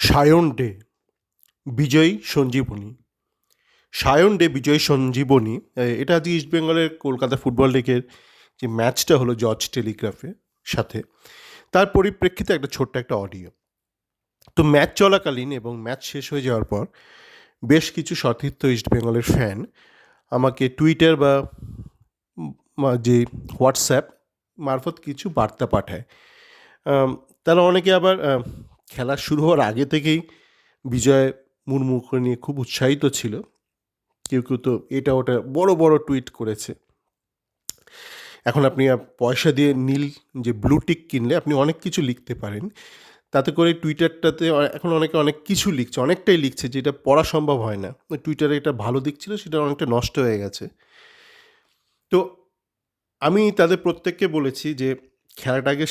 Sayan day বিজয় Sanjeevani. Sayan day বিজয় সঞ্জীবনী এটা আজকে ইস্টবেঙ্গলের কলকাতা ফুটবল লিগের যে ম্যাচটা হলো জর্জ টেলিগ্রাফের সাথে, তার পরিপ্রেক্ষিতে একটা ছোট্ট একটা অডিও। তো ম্যাচ চলাকালীন এবং ম্যাচ শেষ হয়ে যাওয়ার পর বেশ কিছু সতীর্থ ইস্টবেঙ্গলের ফ্যান আমাকে টুইটার যে হোয়াটসঅ্যাপ মারফত কিছু বার্তা পাঠায়। তারা অনেকে আবার খেলা শুরু হওয়ার আগে থেকেই বিজয় মুর্মুকে নিয়ে খুব উৎসাহিত ছিল। কেউ কেউ তো এটা ওটা বড় বড় টুইট করেছে। এখন আপনি পয়সা দিয়ে নীল যে ব্লু টিক কিনলে আপনি অনেক কিছু লিখতে পারেন। তাতে করে টুইটারটাতে এখন অনেকে অনেক কিছু লিখছে, অনেকটাই লিখছে যেটা পড়া সম্ভব হয় না। টুইটারে এটা ভালো দিক ছিল, সেটা অনেকটা নষ্ট হয়ে গেছে। তো আমি তাদের প্রত্যেককে বলেছি যে খেলাটা আগে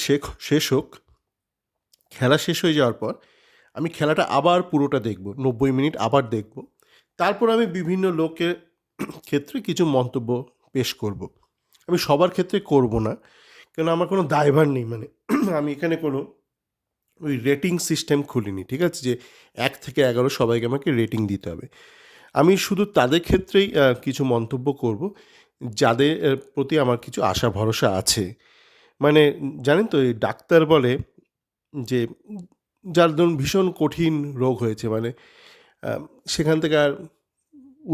শেষ হোক। খেলা শেষ হয়ে যাওয়ার পর আমি খেলাটা আবার পুরোটা দেখব, 90 মিনিট আবার দেখব। তারপর আমি বিভিন্ন লোকের ক্ষেত্রে কিছু মন্তব্য পেশ করব। আমি সবার ক্ষেত্রে করব না, কেন আমার কোনো দায়ভার নেই। মানে আমি এখানে কোনো ওই রেটিং সিস্টেম খুলিনি, ঠিক আছে, যে 1 থেকে 11 সবাইকে আমাকে রেটিং দিতে হবে। আমি শুধু তাদের ক্ষেত্রেই কিছু মন্তব্য করব যাদের প্রতি আমার কিছু আশা ভরসা আছে। মানে জানেন তো, এই ডাক্তার বলে যে যার ধরুন ভীষণ কঠিন রোগ হয়েছে, মানে সেখান থেকে আর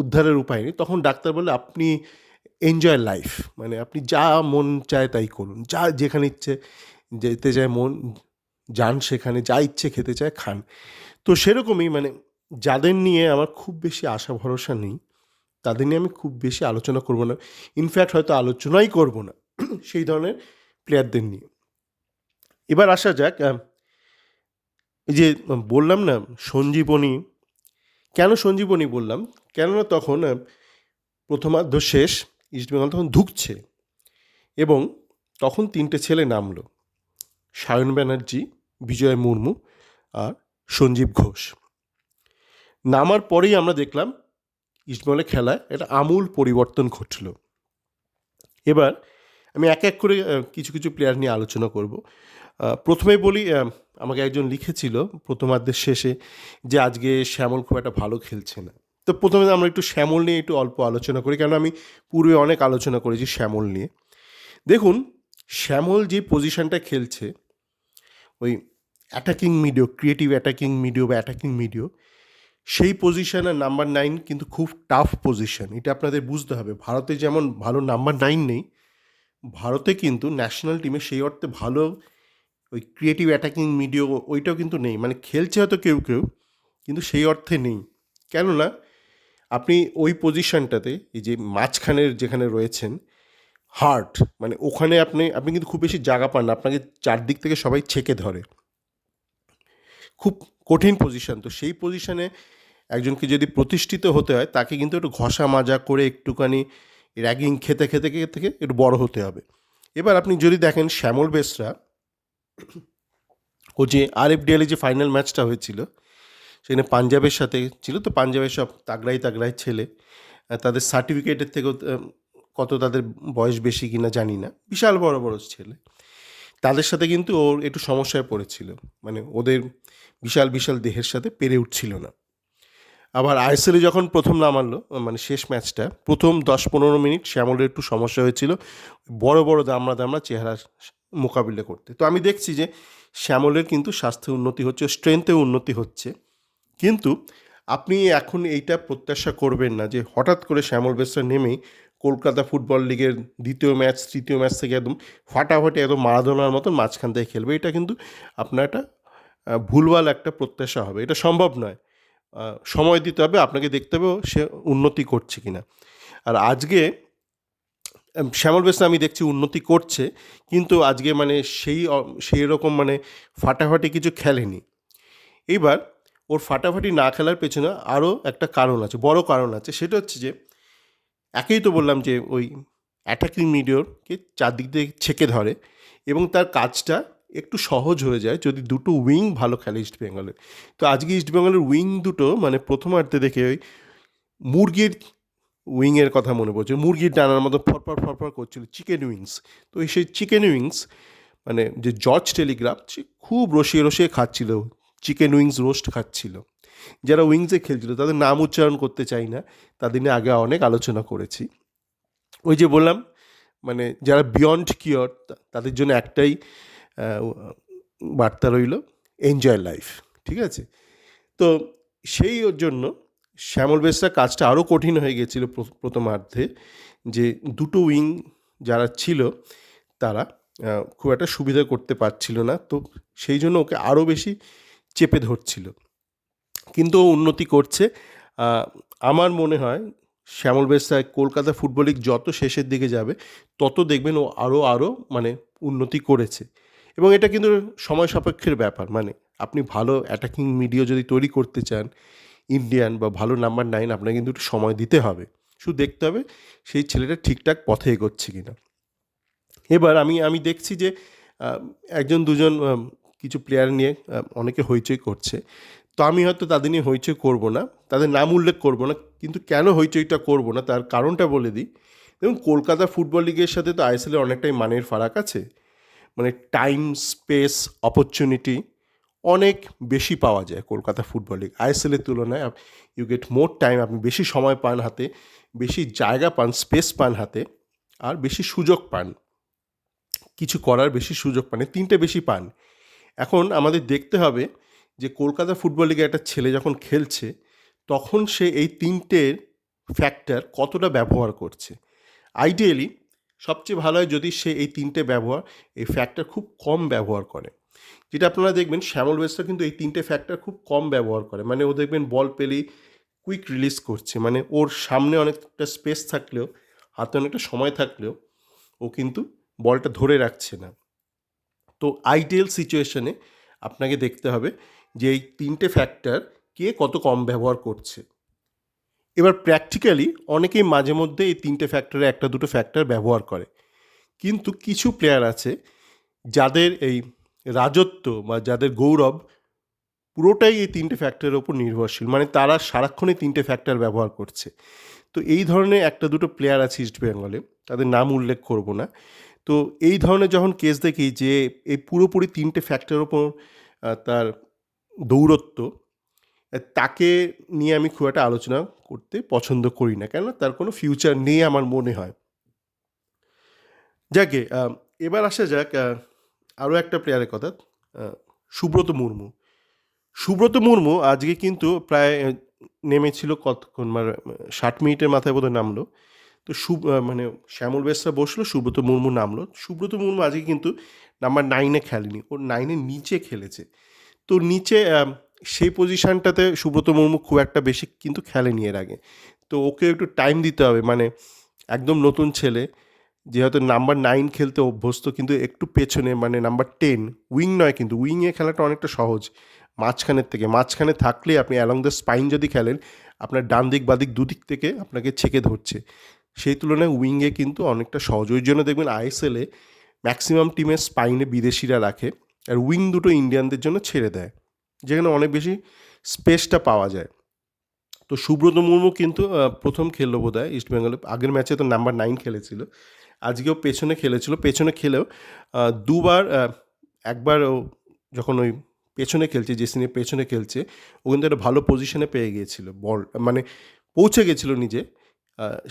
উদ্ধারের উপায় নেই, তখন ডাক্তার বলে আপনি এনজয় লাইফ, মানে আপনি যা মন চায় তাই করুন, যা যেখানে ইচ্ছে যেতে চায় মন যান, সেখানে যা ইচ্ছে খেতে চায় খান। তো সেরকমই মানে যাদের নিয়ে আমার খুব বেশি আশা ভরসা নেই, তাদের নিয়ে আমি খুব বেশি আলোচনা করব না। ইনফ্যাক্ট হয়তো আলোচনাই করব না সেই ধরনের প্লেয়ারদের নিয়ে। এবার আসা যাক, এই যে বললাম না সঞ্জীবনী, কেন সঞ্জীবনী বললাম, কেননা তখন প্রথমার্ধ শেষ, ইস্টবেঙ্গল তখন ধুঁকছে এবং তখন 3টে ছেলে নামলো, সায়ন ব্যানার্জি, বিজয় মুর্মু আর সঞ্জীব ঘোষ। নামার পরেই আমরা দেখলাম ইস্টবেঙ্গলের খেলায় একটা আমূল পরিবর্তন ঘটল। এবার আমি এক এক করে কিছু কিছু প্লেয়ার নিয়ে আলোচনা করব। প্রথমে বলি, আমাকে একজন লিখেছিল প্রথমার্ধের শেষে যে আজকে শ্যামল খুব একটা ভালো খেলছে না। তো প্রথমে আমরা একটু শ্যামল নিয়ে একটু অল্প আলোচনা করি, কেন আমি পূর্বে অনেক আলোচনা করেছি শ্যামল নিয়ে। দেখুন, শ্যামল যে পজিশনটা খেলছে, ওই অ্যাটাকিং মিডিও, ক্রিয়েটিভ অ্যাটাকিং মিডিও বা অ্যাটাকিং মিডিও, সেই পজিশনের নাম্বার 9 কিন্তু খুব টাফ পজিশন। এটা আপনাদের বুঝতে হবে। ভারতে যেমন ভালো নাম্বার 9 নেই, ভারতে কিন্তু ন্যাশনাল টিমে সেই অর্থে ভালো ওই ক্রিয়েটিভ অ্যাটাকিং মিডিও ওইটাও কিন্তু নেই। মানে খেলছে হয়তো কেউ কেউ, কিন্তু সেই অর্থে নেই। কেননা আপনি ওই পজিশনটাতে, এই যে মাঝখানের যেখানে রয়েছেন হার্ট, মানে ওখানে আপনি আপনি কিন্তু খুব বেশি জায়গা পান না, আপনাকে চারদিক থেকে সবাই ছেঁকে ধরে, খুব কঠিন পজিশন। তো সেই পজিশনে একজনকে যদি প্রতিষ্ঠিত হতে হয়, তাকে কিন্তু একটু ঘষা মাজা করে একটুখানি র্যাগিং খেতে খেতে খেতে একটু বড় হতে হবে। এবার আপনি যদি দেখেন শ্যামল বেসরা, ও যে RFDL যে ফাইনাল ম্যাচটা হয়েছিল সেখানে পাঞ্জাবের সাথে ছিল, তো পাঞ্জাবের সব তাগড়াই তাগড়াই ছেলে, তাদের সার্টিফিকেটের থেকেও কত তাদের বয়স বেশি কিনা জানি না, বিশাল বড় বড় ছেলে, তাদের সাথে কিন্তু ওর একটু সমস্যায় পড়েছিল। মানে ওদের বিশাল বিশাল দেহের সাথে পেরে উঠছিল না। আবার ISL যখন প্রথম নামালো, মানে শেষ ম্যাচটা প্রথম 10-15 মিনিট শ্যামলের একটু সমস্যা হয়েছিল বড় বড় দামড়া দামড়া চেহারা মোকাবিলা করতে। তো আমি দেখছি যে শ্যামলের কিন্তু স্বাস্থ্যে উন্নতি হচ্ছে, স্ট্রেংথে উন্নতি হচ্ছে। কিন্তু আপনি এখন এইটা প্রত্যাশা করবেন না যে হঠাৎ করে শ্যামল বেসরা নেমেই কলকাতা ফুটবল লিগের দ্বিতীয় ম্যাচ তৃতীয় ম্যাচ থেকে একদম ফাটাফাটি একদম মারাদোনার মতন মাঝখান থেকে খেলবে। এটা কিন্তু আপনার একটা ভুলভাল একটা প্রত্যাশা হবে, এটা সম্ভব নয়। সময় দিতে হবে, আপনাকে দেখতে হবে সে উন্নতি করছে কিনা। আর আজকে শ্যামল বেসরা আমি দেখছি উন্নতি করছে, কিন্তু আজকে মানে সেই রকম মানে ফাটাফাটি কিছু খেলেনি। এইবার ওর ফাটাফাটি না খেলার পেছনে আরও একটা কারণ আছে, বড় কারণ আছে। সেটা হচ্ছে যে, একেই তো বললাম যে ওই অ্যাটাকিং মিডিওরকে চারদিক দিয়ে ছেঁকে ধরে এবং তার কাজটা একটু সহজ হয়ে যায় যদি দুটো উইং ভালো খেলে ইস্টবেঙ্গলের। তো আজকে ইস্টবেঙ্গলের উইং দুটো মানে প্রথমার্ধে দেখে ওই মুরগির উইংয়ের কথা মনে পড়ছে, মুরগির ডানার মতো ফরফর ফরফর করছিল, চিকেন উইংস। তো সেই চিকেন উইংস মানে যে জর্জ টেলিগ্রাফ, সে খুব রসিয়ে রসিয়ে খাচ্ছিল চিকেন উইংস রোস্ট খাচ্ছিল। যারা উইংসে খেলছিল তাদের নাম উচ্চারণ করতে চাই না, তাদের নিয়ে আগে অনেক আলোচনা করেছি। ওই যে বললাম, মানে যারা বিয়ন্ড কিওর তাদের জন্য একটাই বার্তা রইল, এনজয় লাইফ। ঠিক আছে? তো সেই জন্য শ্যামল বেসরা কাজটা আরও কঠিন হয়ে গেছিলো প্রথমার্ধে, যে দুটো উইং যারা ছিল তারা খুব একটা সুবিধা করতে পারছিল না, তো সেই জন্য ওকে আরও বেশি চেপে ধরছিল। কিন্তু ও উন্নতি করছে। আমার মনে হয় শ্যামল বেসরা কলকাতা ফুটবল লিগ যত শেষের দিকে যাবে তত দেখবেন ও আরও মানে উন্নতি করেছে। এবং এটা কিন্তু সময় সাপেক্ষের ব্যাপার, মানে আপনি ভালো অ্যাটাকিং মিডিয়া যদি তৈরি করতে চান ইন্ডিয়ান বা ভালো নাম্বার 9, আপনাকে কিন্তু একটু সময় দিতে হবে। শুধু দেখতে হবে সেই ছেলেটা ঠিকঠাক পথে এগোচ্ছে কিনা। এবার আমি দেখছি যে একজন দুজন কিছু প্লেয়ার নিয়ে অনেকে হইচই করছে, তো আমি হয়তো তাদের নিয়ে হইচই করব না, তাদের নাম উল্লেখ করব না। কিন্তু কেন হইচইটা করব না তার কারণটা বলে দিই। দেখুন, কলকাতা ফুটবল লিগের সাথে তো আইএসএলের অনেকটাই মানের ফারাক আছে। মানে টাইম, স্পেস, অপরচুনিটি অনেক বেশি পাওয়া যায় কলকাতা ফুটবল লিগ আইএসএলের তুলনায়। ইউ গেট মোর টাইম, আপনি বেশি সময় পান হাতে, বেশি জায়গা পান, স্পেস পান হাতে, আর বেশি সুযোগ পান, কিছু করার বেশি সুযোগ পান, তিনটে বেশি পান। এখন আমাদের দেখতে হবে যে কলকাতা ফুটবল লিগে একটা ছেলে যখন খেলছে তখন সে এই তিনটের ফ্যাক্টর কতটা ব্যবহার করছে। আইডিয়ালি সবচেয়ে ভালো হয় যদি সে এই তিনটে এই ফ্যাক্টর খুব কম ব্যবহার করে। যেটা আপনারা দেখবেন শ্যামল বেসরা কিন্তু এই তিনটে ফ্যাক্টর খুব কম ব্যবহার করে। মানে ও দেখবেন বল পেলেই কুইক রিলিজ করছে, মানে ওর সামনে অনেকটা স্পেস থাকলেও, হাতে অনেকটা সময় থাকলেও ও কিন্তু বলটা ধরে রাখছে না। তো আইডিয়াল সিচুয়েশনে আপনাকে দেখতে হবে যে এই তিনটে ফ্যাক্টর কে কত কম ব্যবহার করছে। এবার প্র্যাকটিক্যালি অনেকেই মাঝে মধ্যে এই তিনটে ফ্যাক্টরে একটা দুটো ফ্যাক্টর ব্যবহার করে, কিন্তু কিছু প্লেয়ার আছে যাদের এই রাজত্ব বা যাদের গৌরব পুরোটাই এই তিনটে ফ্যাক্টরের ওপর নির্ভরশীল, মানে তারা সারাক্ষণই তিনটে ফ্যাক্টর ব্যবহার করছে। তো এই ধরনের একটা দুটো প্লেয়ার আছে ইস্ট বেঙ্গলে, তাদের নাম উল্লেখ করব না। তো এই ধরনের যখন কেস দেখি যে এই পুরোপুরি তিনটে ফ্যাক্টরের ওপর তার দৌরত্ব, তাকে নিয়ে আমি খুব একটা আলোচনা করতে পছন্দ করি না, কেন তার কোনো ফিউচার নেই আমার মনে হয়। যাকে এবার আসা যাক আরও একটা প্লেয়ারের কথা, সুব্রত মুর্মু। সুব্রত মুর্মু আজকে কিন্তু প্রায় নেমেছিল কতক্ষণ, মানে 60 মিনিটের মাথায় বোধহয় নামলো। তো মানে শ্যামল বেসরা বসলো, সুব্রত মুর্মু নামলো। সুব্রত মুর্মু আজকে কিন্তু নাম্বার 9-এ খেলেনি, ওর 9-এর নিচে খেলেছে। তো নিচে সেই পজিশানটাতে সুব্রত মুর্মু খুব একটা বেশি কিন্তু খেলেনি এর আগে। তো ওকে একটু টাইম দিতে হবে, মানে একদম নতুন ছেলে যে হয়তো নাম্বার 9 খেলতে অভ্যস্ত, কিন্তু একটু পেছনে, মানে নাম্বার 10 উইং নয়, কিন্তু উইংয়ে খেলাটা অনেকটা সহজ মাঝখানের থেকে। মাঝখানে থাকলে আপনি অ্যালং দ্য স্পাইন যদি খেলেন, আপনার ডান দিক বাদিক দুদিক থেকে আপনাকে ছেঁকে ধরছে, সেই তুলনায় উইংয়ে কিন্তু অনেকটা সহজ। ওই জন্য দেখবেন আইএসএলে ম্যাক্সিমাম টিমের স্পাইনে বিদেশিরা রাখে, আর উইং দুটো ইন্ডিয়ানদের জন্য ছেড়ে দেয়, যেখানে অনেক বেশি স্পেসটা পাওয়া যায়। তো সুব্রত মুর্মু কিন্তু প্রথম খেললো বোধ হয় ইস্টবেঙ্গলে, আগের ম্যাচে তো নাম্বার 9 খেলেছিল, আজকেও পেছনে খেলেছিল। পেছনে খেলেও দুবার, একবার ও যখন ওই পেছনে খেলছে, জেসিনের পেছনে খেলছে, ও কিন্তু একটা ভালো পজিশনে পেয়ে গিয়েছিল, বল মানে পৌঁছে গেছিলো নিজে।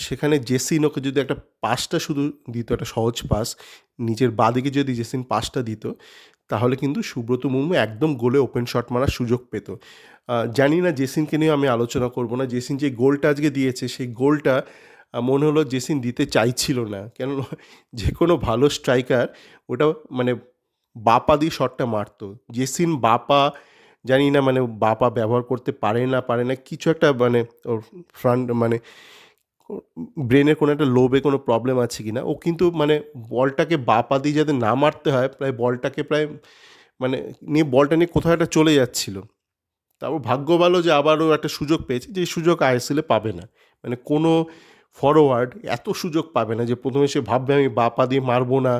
সেখানে জেসিন ওকে যদি একটা পাসটা শুধু দিত, একটা সহজ পাস, নিজের বাদিকে যদি জেসিন পাসটা দিত, তাহলে কিন্তু সুব্রত মুর্মু একদম গোলে ওপেন শট মারার সুযোগ পেত। জানি না, জেসিনকে নিয়ে আমি আলোচনা করব না। জেসিন যে গোলটা আজকে দিয়েছে, সেই গোলটা মনে হলো জেসিন দিতে চাইছিল না, কেন যে কোনো ভালো স্ট্রাইকার ওটা মানে বাপা দিয়ে শটটা মারতো। জেসিন বাপা জানি না, মানে বাপা ব্যবহার করতে পারে না কিছু একটা, মানে ওর ফ্রন্ট মানে ব্রেনের কোনো একটা লোবে কোনো প্রবলেম আছে কি না, ও কিন্তু মানে বলটাকে বাপা দিয়ে যাতে না মারতে হয়, প্রায় বলটাকে প্রায় মানে নিয়ে বলটা নিয়ে কোথাও একটা চলে যাচ্ছিলো। তারপর ভাগ্য ভালো যে আবারও একটা সুযোগ পেয়েছে, যে সুযোগ আইএসএলে পাবে না। মানে কোনো ফরওয়ার্ড এত সুযোগ পাবে না যে প্রথমে সে ভাববে আমি বাঁ পা দিয়ে মারবো না,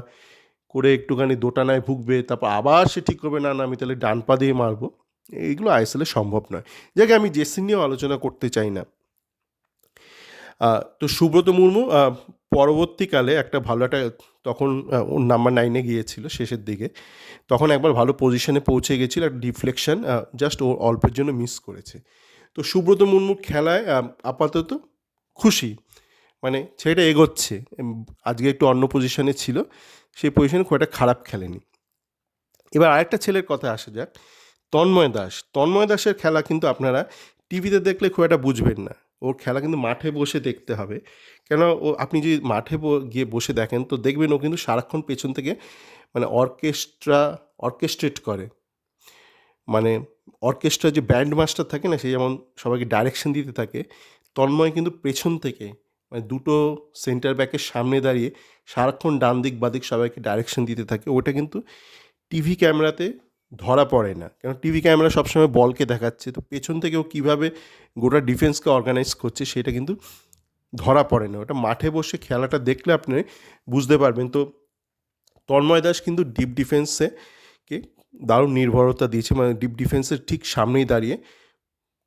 করে একটুখানি দোটানায় ভুগবে, তারপর আবার সে ঠিক করবে না আমি তাহলে ডান পা দিয়ে মারবো। এইগুলো আইএসএলে সম্ভব নয়। যাকে আমি জেসিন নিয়েও আলোচনা করতে চাই না। তো সুব্রত মুর্মু পরবর্তীকালে একটা ভালো একটা, তখন ওর নাম্বার 9-এ গিয়েছিল শেষের দিকে, তখন একবার ভালো পজিশনে পৌঁছে গেছিল, একটা ডিফ্লেকশন জাস্ট ও অল্পের জন্য মিস করেছে। তো সুব্রত মুর্মুর খেলায় আপাতত খুশি, মানে ছেলেটা এগোচ্ছে। আজকে একটু অন্য পজিশনে ছিল, সেই পজিশনে খুব একটা খারাপ খেলেনি। এবার আরেকটা ছেলের কথা আসা যাক, তন্ময় দাস। তন্ময় দাসের খেলা কিন্তু আপনারা টিভিতে দেখলে খুব একটা বুঝবেন না, ওর খেলা কিন্তু মাঠে বসে দেখতে হবে। কেন, ও আপনি যদি মাঠে গিয়ে বসে দেখেন তো দেখবেন ও কিন্তু সারাক্ষণ পেছন থেকে মানে অর্কেস্ট্রেট করে, মানে অর্কেস্ট্রা যে ব্যান্ড মাস্টার থাকে না, সে যেমন সবাইকে ডাইরেকশন দিতে থাকে, তন্ময় কিন্তু পেছন থেকে মানে দুটো সেন্টার ব্যাকের সামনে দাঁড়িয়ে সারাক্ষণ ডান দিক বাদিক সবাইকে ডাইরেকশন দিতে থাকে। ওটা কিন্তু টিভি ক্যামেরাতে ধরা পড়ে না, কারণ টিভি ক্যামেরা সবসময় বলকে দেখাচ্ছে, তো পেছন থেকেও কীভাবে গোটা ডিফেন্সকে অর্গানাইজ করছে সেটা কিন্তু ধরা পড়ে না। ওটা মাঠে বসে খেলাটা দেখলে আপনি বুঝতে পারবেন। তো তন্ময় দাস কিন্তু ডিপ ডিফেন্সে কে দারুণ নির্ভরতা দিয়েছে, মানে ডিপ ডিফেন্সের ঠিক সামনেই দাঁড়িয়ে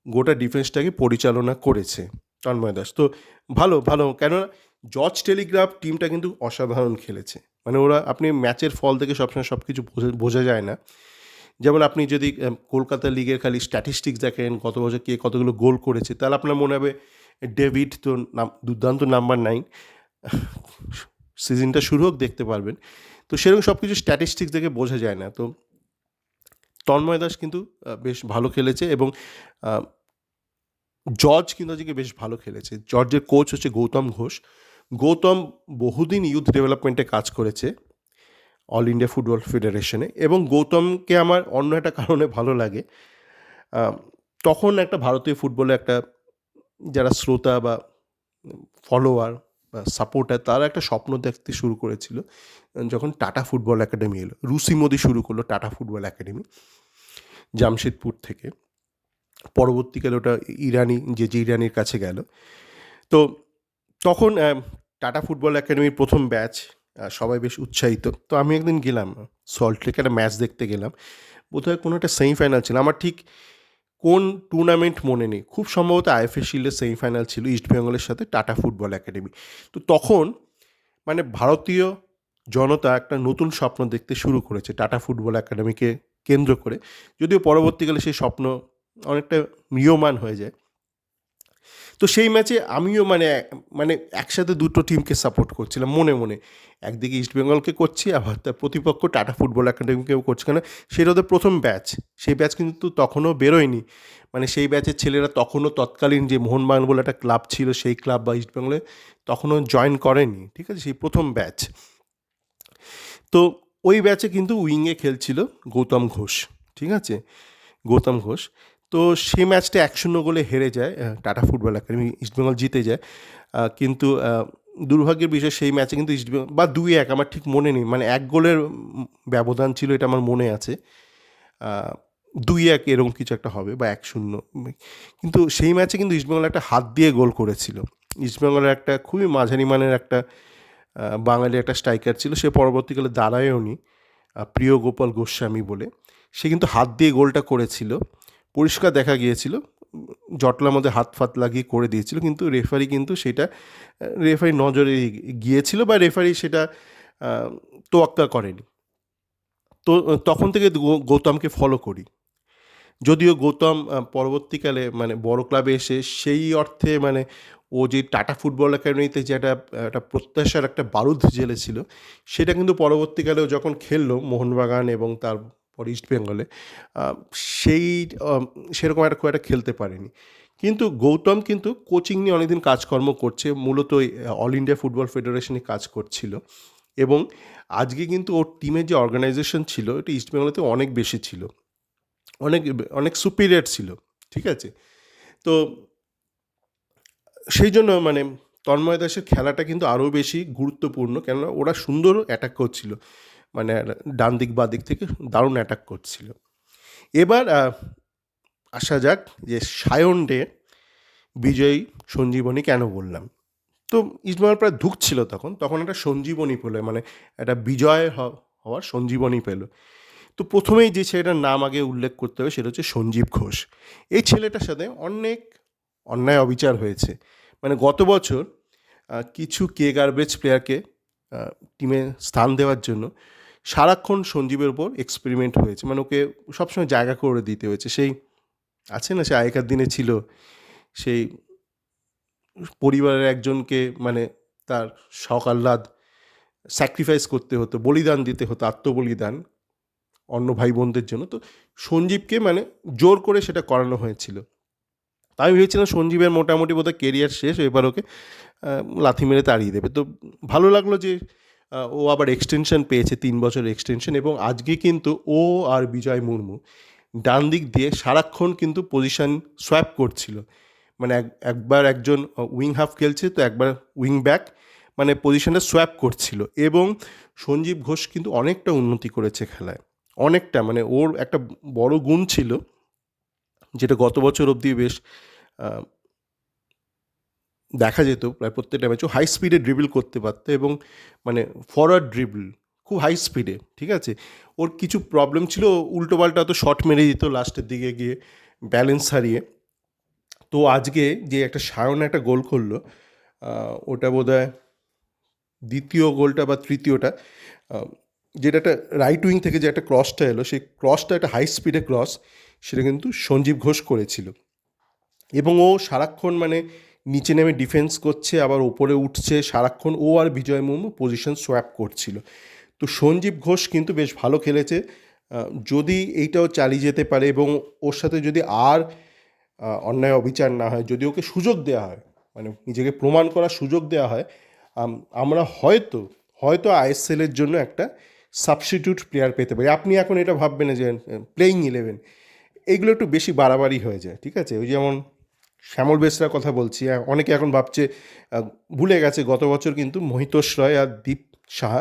গোটা ডিফেন্সটাকে পরিচালনা করেছে তন্ময় দাস। তো ভালো ভালো, কেননা জর্জ টেলিগ্রাফ টিমটা কিন্তু অসাধারণ খেলেছে, মানে ওরা, আপনি ম্যাচের ফল থেকে সবসময় সব কিছু বোঝা যায় না। যেমন আপনি যদি কলকাতা লিগের খালি স্ট্যাটিস্টিক্স দেখেন গত বছর কে কতগুলো গোল করেছে, তাহলে আপনার মনে হবে ডেভিড তো দুর্দান্ত নাম্বার 9, সিজনটা শুরু হোক দেখতে পারবেন। তো সেরকম সব কিছু স্ট্যাটিস্টিক্স দেখে বোঝা যায় না। তো তন্ময় দাস কিন্তু বেশ ভালো খেলেছে, এবং জর্জ কিন্তু আজকে বেশ ভালো খেলেছে। জর্জের কোচ হচ্ছে গৌতম ঘোষ। গৌতম বহুদিন ইউথ ডেভেলপমেন্টে কাজ করেছে অল ইন্ডিয়া ফুটবল ফেডারেশনে, এবং গৌতমকে আমার অন্য একটা কারণে ভালো লাগে। তখন একটা ভারতীয় ফুটবলে একটা যারা শ্রোতা বা ফলোয়ার বা সাপোর্টার, তারা একটা স্বপ্ন দেখতে শুরু করেছিল যখন টাটা ফুটবল একাডেমি এলো। রুসি মোদি শুরু করলো টাটা ফুটবল একাডেমি জামশেদপুর থেকে, পরবর্তীকালে ওটা ইরানির কাছে গেল। তো তখন টাটা ফুটবল একাডেমির প্রথম ব্যাচ, সবাই বেশ উৎসাহিত। তো আমি একদিন গেলাম সল্টলেকে, একটা ম্যাচ দেখতে গেলাম, বোধহয় কোনো একটা সেমিফাইনাল ছিল, আমার ঠিক কোন টুর্নামেন্ট মনে নেই, খুব সম্ভবত আইএফএ শিল্ডের সেমিফাইনাল ছিল ইস্টবেঙ্গলের সাথে টাটা ফুটবল একাডেমি। তো তখন মানে ভারতীয় জনতা একটা নতুন স্বপ্ন দেখতে শুরু করেছে টাটা ফুটবল একাডেমিকে কেন্দ্র করে, যদিও পরবর্তীকালে সেই স্বপ্ন অনেকটা ম্রিয়মান হয়ে যায়। তো সেই ম্যাচে আমিও মানে মানে একসাথে দুটো টিমকে সাপোর্ট করছিলাম মনে মনে, একদিকে ইস্টবেঙ্গলকে করছি, আবার তার প্রতিপক্ষ টাটা ফুটবল একাডেমিকেও করছি, কেন সেটা ওদের প্রথম ব্যাচ। সেই ব্যাচ কিন্তু তখনও বেরোয়নি, মানে সেই ব্যাচের ছেলেরা তখনও তৎকালীন যে মোহনবাগান বলে একটা ক্লাব ছিল সেই ক্লাব বা ইস্টবেঙ্গলে তখনও জয়েন করেনি, ঠিক আছে, সেই প্রথম ব্যাচ। তো ওই ব্যাচে কিন্তু উইংয়ে খেলছিল গৌতম ঘোষ, ঠিক আছে, গৌতম ঘোষ। তো সেই ম্যাচটা 1-0 গোলে হেরে যায় টাটা ফুটবল একাডেমি, ইস্টবেঙ্গল জিতে যায়। কিন্তু দুর্ভাগ্যের বিষয় সেই ম্যাচে কিন্তু ইস্টবেঙ্গল বা 2-1, আমার ঠিক মনে নেই, মানে 1 গোলের ব্যবধান ছিল, এটা আমার মনে আছে। 2-1 এরকম কিছু একটা হবে, বা 1-0। কিন্তু সেই ম্যাচে কিন্তু ইস্টবেঙ্গল একটা হাত দিয়ে গোল করেছিল। ইস্টবেঙ্গলের একটা খুবই মাঝারি মানের একটা বাঙালি একটা স্ট্রাইকার ছিল, সে পরবর্তীকালে দাঁড়ায়ওনি, প্রিয় গোপাল গোস্বামী বলে, সে কিন্তু হাত দিয়ে গোলটা করেছিল, পরিষ্কার দেখা গিয়েছিল, জটলার মধ্যে হাত ফাত লাগিয়ে করে দিয়েছিল, কিন্তু রেফারি কিন্তু সেটা রেফারি নজরে গিয়েছিল, বা রেফারি সেটা তোয়াক্কা করেনি। তো তখন থেকে গৌতমকে ফলো করি, যদিও গৌতম পরবর্তীকালে মানে বড় ক্লাবে এসে সেই অর্থে মানে ও যে টাটা ফুটবল একাডেমিতে যে একটা প্রত্যাশার একটা বারুদ জ্বেলেছিল, সেটা কিন্তু পরবর্তীকালেও যখন খেললো মোহনবাগান এবং তারপর ইস্টবেঙ্গলে, সেই সেরকম একটা খুব একটা খেলতে পারেনি। কিন্তু গৌতম কিন্তু কোচিং নিয়ে অনেকদিন কাজকর্ম করছে, মূলত অল ইন্ডিয়া ফুটবল ফেডারেশনে কাজ করছিল, এবং আজকে কিন্তু ওর টিমের যে অর্গানাইজেশন ছিল এটা ইস্টবেঙ্গলেতে অনেক বেশি ছিল, অনেক অনেক সুপিরিয়র ছিল, ঠিক আছে। তো সেই জন্য মানে তন্ময় দাসের খেলাটা কিন্তু আরও বেশি গুরুত্বপূর্ণ, কেননা ওরা সুন্দর অ্যাটাক করছিল, মানে ডান দিক বা দিক থেকে দারুণ অ্যাটাক করছিল। এবার আসা যাক যে সায়ন ডে বিজয়ী সঞ্জীবনী কেন বললাম। তো ইস্টবেঙ্গল প্রায় ধুঁকছিল তখন একটা সঞ্জীবনী পেল, মানে একটা বিজয় হওয়ার সঞ্জীবনী পেল। তো প্রথমেই যে ছেলেটার নাম আগে উল্লেখ করতে হবে সেটা হচ্ছে সঞ্জীব ঘোষ। এই ছেলেটার সাথে অনেক অন্যায় অবিচার হয়েছে, মানে গত বছর কিছু গার্বেজ প্লেয়ারকে টিমে স্থান দেওয়ার জন্য সারাক্ষণ সঞ্জীবের ওপর এক্সপেরিমেন্ট হয়েছে, মানে ওকে সবসময় জায়গা করে দিতে হয়েছে। সেই আছে না, সে আগেকার দিনে ছিল সেই পরিবারের একজনকে মানে তার শখ আহ্লাদ স্যাক্রিফাইস করতে হতো, বলিদান দিতে হতো, আত্মবলিদান অন্য ভাই বোনদের জন্য। তো সঞ্জীবকে মানে জোর করে সেটা করানো হয়েছিল। তাই আমি ভেবেছিলাম সঞ্জীবের মোটামুটি বোধহয় কেরিয়ার শেষ, এবার ওকে লাথি মেরে তাড়িয়ে দেবে। তো ভালো লাগলো যে ও আবার এক্সটেনশন পেয়েছে, 3 বছর এক্সটেনশন। এবং আজকে কিন্তু ও আর বিজয় মুর্মু ডান দিক দিয়ে সারাক্ষণ কিন্তু পজিশন সোয়াপ করছিল। মানে একবার একজন উইং হাফ খেলছে, তো একবার উইং ব্যাক, মানে পজিশনটা সোয়াপ করছিল। এবং সঞ্জীব ঘোষ কিন্তু অনেকটা উন্নতি করেছে খেলায়, অনেকটা। মানে ওর একটা বড় গুণ ছিল যেটা গত বছর অবধি বেশ দেখা যেত প্রায় প্রত্যেকটা ম্যাচও, হাই স্পিডে ড্রিবল করতে পারতো এবং মানে ফরওয়ার্ড ড্রিবল খুব হাই স্পিডে, ঠিক আছে। ওর কিছু প্রবলেম ছিল, উল্টোপাল্টা তো শট মেরে দিত লাস্টের দিকে গিয়ে ব্যালেন্স হারিয়ে। তো আজকে যে একটা সায়ন একটা গোল করলো, ওটা বোধহয় দ্বিতীয় গোলটা বা তৃতীয়টা, যেটা একটা রাইট উইং থেকে যে একটা ক্রসটা এলো, সেই ক্রসটা একটা হাই স্পিডে ক্রস, সেটা কিন্তু সঞ্জীব ঘোষ করেছিল। এবং ও সারাক্ষণ মানে নিচে নেমে ডিফেন্স করছে, আবার ওপরে উঠছে সারাক্ষণ। ও আর বিজয় মুর্মু পজিশন সোয়াপ করছিল। তো সঞ্জীব ঘোষ কিন্তু বেশ ভালো খেলেছে। যদি এইটাও চালিয়ে যেতে পারে এবং ওর সাথে যদি আর অন্যায় অবিচার না হয়, যদি ওকে সুযোগ দেওয়া হয়, মানে নিজেকে প্রমাণ করার সুযোগ দেওয়া হয়, আমরা হয়তো হয়তো আইএসএলের জন্য একটা সাবস্টিটিউট প্লেয়ার পেতে পারি। আপনি এখন এটা ভাববেন না যে প্লেয়িং 11, এইগুলো একটু বেশি বাড়াবাড়ি হয়ে যায়, ঠিক আছে। ওই যেমন শ্যামল বেসরার কথা বলছি, অনেকে এখন ভাবছে, ভুলে গেছে গত বছর কিন্তু মহিতোষ রয় আর দীপ সাহা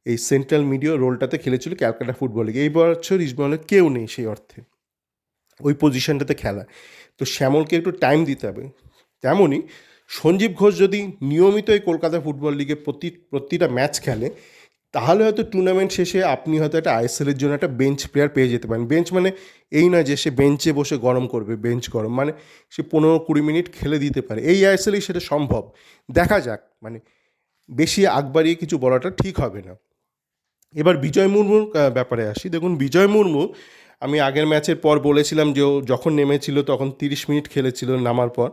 এই সেন্ট্রাল মিডিয়া রোলটাতে খেলেছিল ক্যালকাটা ফুটবল লিগে। এই বছর ইস্টবেঙ্গলের কেউ নেই সেই অর্থে ওই পজিশনটাতে খেলা। তো শ্যামলকে একটু টাইম দিতে হবে। তেমনই সঞ্জীব ঘোষ যদি নিয়মিত এই কলকাতা ফুটবল লিগে প্রতিটা ম্যাচ খেলে, তাহলে হয়তো টুর্নামেন্ট শেষে আপনি হয়তো একটা আইএসএলের জন্য একটা বেঞ্চ প্লেয়ার পেয়ে যেতে পারেন। বেঞ্চ মানে এই নয় যে সে বেঞ্চে বসে গরম করবে, বেঞ্চ গরম মানে সে 15-20 মিনিট খেলে দিতে পারে। এই আইএসএলেই সেটা সম্ভব। দেখা যাক, মানে বেশি আগ বাড়িয়ে কিছু বলাটা ঠিক হবে না। এবার বিজয় মুর্মুর ব্যাপারে আসি। দেখুন, বিজয় মুর্মু আমি আগের ম্যাচের পর বলেছিলাম যে ও যখন নেমেছিল তখন 30 মিনিট খেলেছিল নামার পর,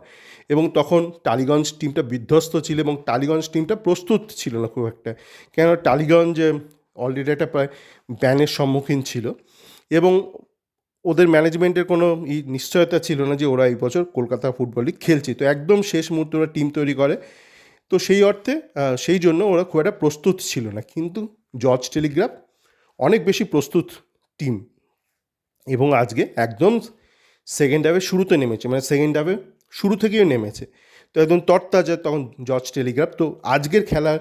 এবং তখন টালিগঞ্জ টিমটা বিধ্বস্ত ছিল এবং টালিগঞ্জ টিমটা প্রস্তুত ছিল না খুব একটা। কেন, টালিগঞ্জ অলরেডি একটা প্রায় ব্যানের সম্মুখীন ছিল এবং ওদের ম্যানেজমেন্টের কোনো নিশ্চয়তা ছিল না যে ওরা এই বছর কলকাতা ফুটবল লিগ খেলছে। তো একদম শেষ মুহূর্তে ওরা টিম তৈরি করে। তো সেই অর্থে সেই জন্য ওরা খুব একটা প্রস্তুত ছিল না। কিন্তু জর্জ টেলিগ্রাফ অনেক বেশি প্রস্তুত টিম, এবং আজকে একদম সেকেন্ড হাফে শুরুতে নেমেছে, মানে সেকেন্ড হাফে শুরু থেকেই নেমেছে। তো একদম তরতাজা তখন জর্জ টেলিগ্রাফ। তো আজকের খেলার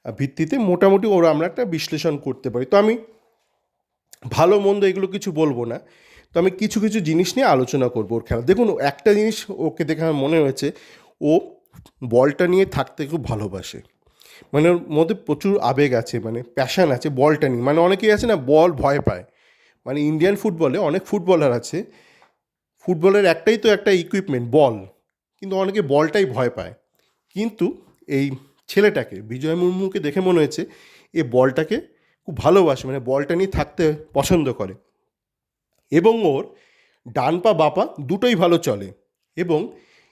ভিত্তিতে মোটামুটি ওরা আমরা একটা বিশ্লেষণ করতে পারি। তো আমি ভালো মন্দ এগুলো কিছু বলবো না, তো আমি কিছু কিছু জিনিস নিয়ে আলোচনা করবো ওর খেলা। দেখুন, একটা জিনিস ওকে দেখে আমার মনে হয়েছে, ও বলটা নিয়ে থাকতে খুব ভালোবাসে। মানে ওর মধ্যে প্রচুর আবেগ আছে, মানে প্যাশান আছে বলটা নিয়ে। মানে অনেকেই আছে না, বল ভয় পায়। মানে ইন্ডিয়ান ফুটবলে অনেক ফুটবলার আছে, ফুটবলের একটাই তো একটা ইকুইপমেন্ট বল, কিন্তু অনেকে বলটাই ভয় পায়। কিন্তু এই ছেলেটাকে, বিজয় মুর্মুকে দেখে মনে হয়েছে এ বলটাকে খুব ভালোবাসে, মানে বলটা নিয়ে থাকতে পছন্দ করে। এবং ওর ডান পা বাপা দুটোই ভালো চলে, এবং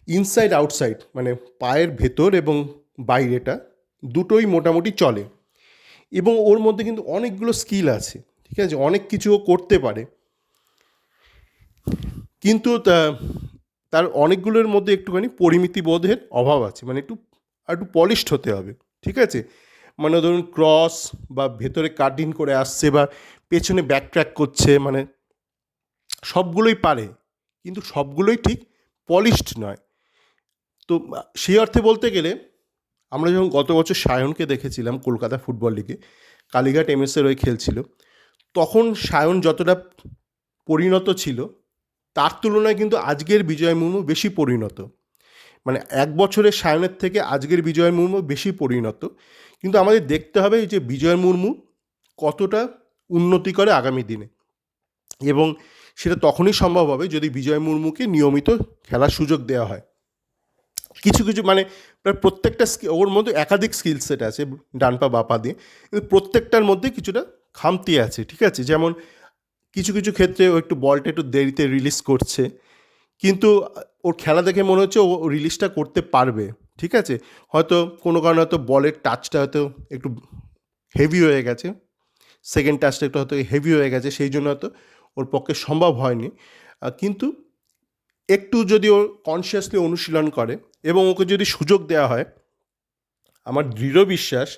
ইনসাইড আউটসাইড মানে পায়ের ভেতর এবং বাইরেটা দুটোই মোটামুটি চলে। এবং ওর মধ্যে কিন্তু অনেকগুলো স্কিল আছে, ঠিক আছে, অনেক কিছু ও করতে পারে। কিন্তু তার অনেকগুলোর মধ্যে একটুখানি পরিমিতি বোধের অভাব আছে, মানে একটু পলিশড হতে হবে, ঠিক আছে। মানে ধরুন ক্রস বা ভেতরে কাট ইন করে আসছে বা পেছনে ব্যাক ট্র্যাক করছে, মানে সবগুলোই পারে কিন্তু সবগুলোই ঠিক পলিশড নয়। তো সেই অর্থে বলতে গেলে আমরা যখন গত বছর সায়নকে দেখেছিলাম কলকাতা ফুটবল লিগে, কালীঘাট এমএসের হয়ে খেলছিল, তখন সায়ন যতটা পরিণত ছিল তার তুলনায় কিন্তু আজকের বিজয় মুর্মু বেশি পরিণত। মানে এক বছরের সায়নের থেকে আজকের বিজয় মুর্মু বেশি পরিণত। কিন্তু আমাদের দেখতে হবে যে বিজয় মুর্মু কতটা উন্নতি করে আগামী দিনে, এবং সেটা তখনই সম্ভব হবে যদি বিজয় মুর্মুকে নিয়মিত খেলার সুযোগ দেওয়া হয়। কিছু কিছু মানে প্রায় প্রত্যেকটা ওর মধ্যে একাধিক স্কিল সেট আছে ডান পা বা পা দিয়ে, কিন্তু প্রত্যেকটার মধ্যে কিছুটা খামতি আছে, ঠিক আছে? যেমন কিছু কিছু ক্ষেত্রে ও একটু বলটা একটু দেরিতে রিলিজ করছে, কিন্তু ওর খেলা দেখে মনে হচ্ছে ও রিলিজটা করতে পারবে, ঠিক আছে? হয়তো কোনো কারণে হয়তো বলের টাচটা হয়তো একটু হেভি হয়ে গেছে, সেকেন্ড টাচটা একটু হয়তো হেভি হয়ে গেছে, সেই জন্য হয়তো ওর পক্ষে সম্ভব হয়নি। কিন্তু একটু যদি ও কনসিয়াসলি অনুশীলন করে এবং ওকে যদি সুযোগ দেওয়া হয়, আমার দৃঢ় বিশ্বাস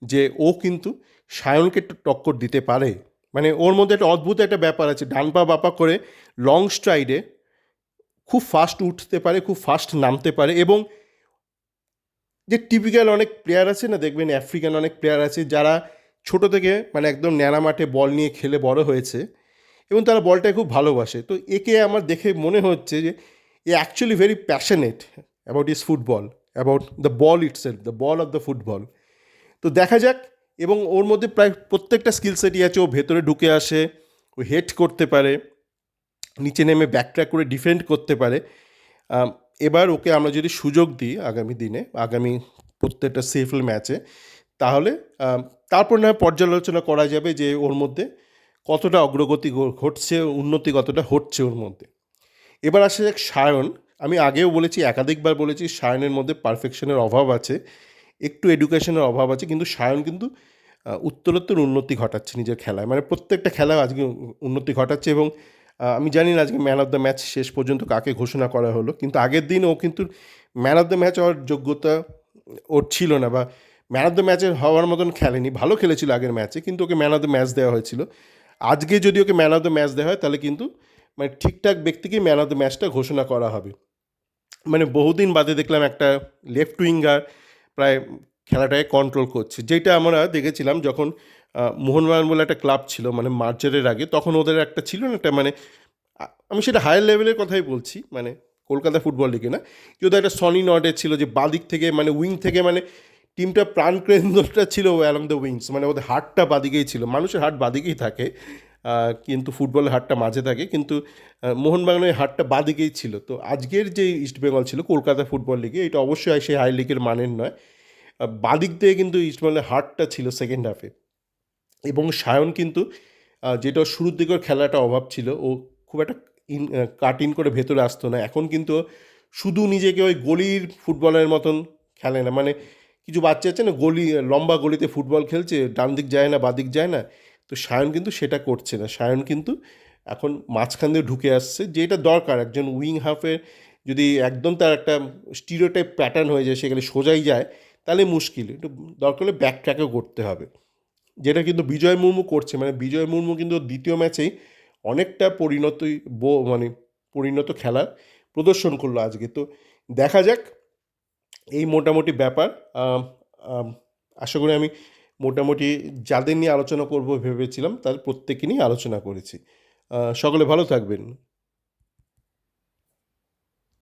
যে ও কিন্তু সায়নকে একটু টক্কর দিতে পারে। মানে ওর মধ্যে একটা অদ্ভুত একটা ব্যাপার আছে, ডান পা বাপা করে লং স্ট্রাইডে খুব ফাস্ট উঠতে পারে, খুব ফাস্ট নামতে পারে, এবং যে টিপিক্যাল অনেক প্লেয়ার আছে না, দেখবেন আফ্রিকান অনেক প্লেয়ার আছে যারা ছোট থেকে মানে একদম ন্যাড়া মাঠে বল নিয়ে খেলে বড় হয়েছে এবং তারা বলটাকে খুব ভালোবাসে। তো একে আমার দেখে মনে হচ্ছে যে এ actually very passionate about is football, about the ball itself, the ball of the football. তো দেখা যাক। এবং ওর মধ্যে প্রায় প্রত্যেকটা স্কিল সেটই আছে। ও ভেতরে ঢুকে আসে, ও হেড করতে পারে, নিচে নেমে ব্যাকট্র্যাক করে ডিফেন্ড করতে পারে। আম, এবার ওকে আমরা যদি সুযোগ দিই আগামী দিনে, আগামী প্রত্যেকটা সিএফএল ম্যাচে, তাহলে আম, তারপর না হয় পর্যালোচনা করা যাবে যে ওর মধ্যে কতটা অগ্রগতি ঘটছে, উন্নতি কতটা হচ্ছে ওর মধ্যে। এবার আসা যাক সায়ন। আমি আগেও বলেছি, একাধিকবার বলেছি, সায়নের মধ্যে পারফেকশনের অভাব আছে, একটু এডুকেশনের অভাব আছে, কিন্তু সায়ন কিন্তু উত্তরোত্তর উন্নতি ঘটাচ্ছে নিজের খেলায়, মানে প্রত্যেকটা খেলায় আজকে উন্নতি ঘটাচ্ছে। এবং আমি জানি না আজকে ম্যান অফ দ্য ম্যাচ শেষ পর্যন্ত কাকে ঘোষণা করা হলো, কিন্তু আগের দিন ও কিন্তু ম্যান অফ দ্য ম্যাচ হওয়ার যোগ্যতা ওর ছিল না, বা ম্যান অফ দ্য ম্যাচের হওয়ার মতন খেলেনি। ভালো খেলেছিল আগের ম্যাচে, কিন্তু ওকে ম্যান অফ দ্য ম্যাচ দেওয়া হয়েছিল। আজকে যদি ওকে ম্যান অফ দ্য ম্যাচ দেওয়া হয়, তাহলে কিন্তু মানে ঠিকঠাক ব্যক্তিকেই ম্যান অফ দ্য ম্যাচটা ঘোষণা করা হবে। মানে বহুদিন বাদে দেখলাম একটা লেফট উইঙ্গার প্রায় খেলাটাকে কন্ট্রোল করছে, যেটা আমরা দেখেছিলাম যখন মোহনবাগান বলে একটা ক্লাব ছিল, মানে মার্জারের আগে, তখন ওদের একটা ছিল না একটা মানে আমি সেটা হায়ার লেভেলের কথাই বলছি, মানে কলকাতা ফুটবল লিগে না, যে ওদের একটা সনি নর্ডের ছিল, যে বাদিক থেকে মানে উইং থেকে মানে টিমটা প্রাণকেন্দ্রটা ছিল অ্যালং দ্য উইংস, মানে ওদের হাটটা বাদিকেই ছিল। মানুষের হাট বাদিকেই থাকে, কিন্তু ফুটবলের হাটটা মাঝে থাকে, কিন্তু মোহনবাগানের হাটটা বাদিকেই ছিল। তো আজকের যে ইস্টবেঙ্গল ছিল কলকাতা ফুটবল লিগে, এটা অবশ্যই সেই হাই লিগের মানের নয়। বাদিক দিয়ে কিন্তু ইস্টবেঙ্গলের হাটটা ছিল সেকেন্ড হাফে। এবং সায়ন কিন্তু যেটা শুরুর দিকের খেলাটা অভাব ছিল, ও খুব একটা কাট ইন করে ভেতরে আসতো না। এখন কিন্তু শুধু নিজেকে ওই গলির ফুটবলের মতন খেলে না, মানে কিছু বাচ্চা আছে না গলি, লম্বা গলিতে ফুটবল খেলছে, ডান দিক যায় না বাদিক যায় না, তো সায়ন কিন্তু সেটা করছে না। সায়ন কিন্তু এখন মাঝখান দিয়ে ঢুকে আসছে, যেটা দরকার একজন উইং হাফের। যদি একদম তার একটা স্টিরিওটাইপ প্যাটার্ন হয়ে যায়, সেখানে সোজাই যায়, তাহলে মুশকিল। একটু দরকার হলে ব্যাক ট্র্যাকও করতে হবে, যেটা কিন্তু বিজয় মুর্মু করছে। মানে বিজয় মুর্মু কিন্তু দ্বিতীয় ম্যাচেই অনেকটা মানে পরিণত খেলা প্রদর্শন করলো আজকে। তো দেখা যাক। এই মোটামুটি ব্যাপার। আম, আম, আশা করি আমি মোটামুটি যাদের নিয়ে আলোচনা করব ভেবেছিলাম তাদের প্রত্যেকে নিয়ে আলোচনা করেছি। সকলে ভালো থাকবেন।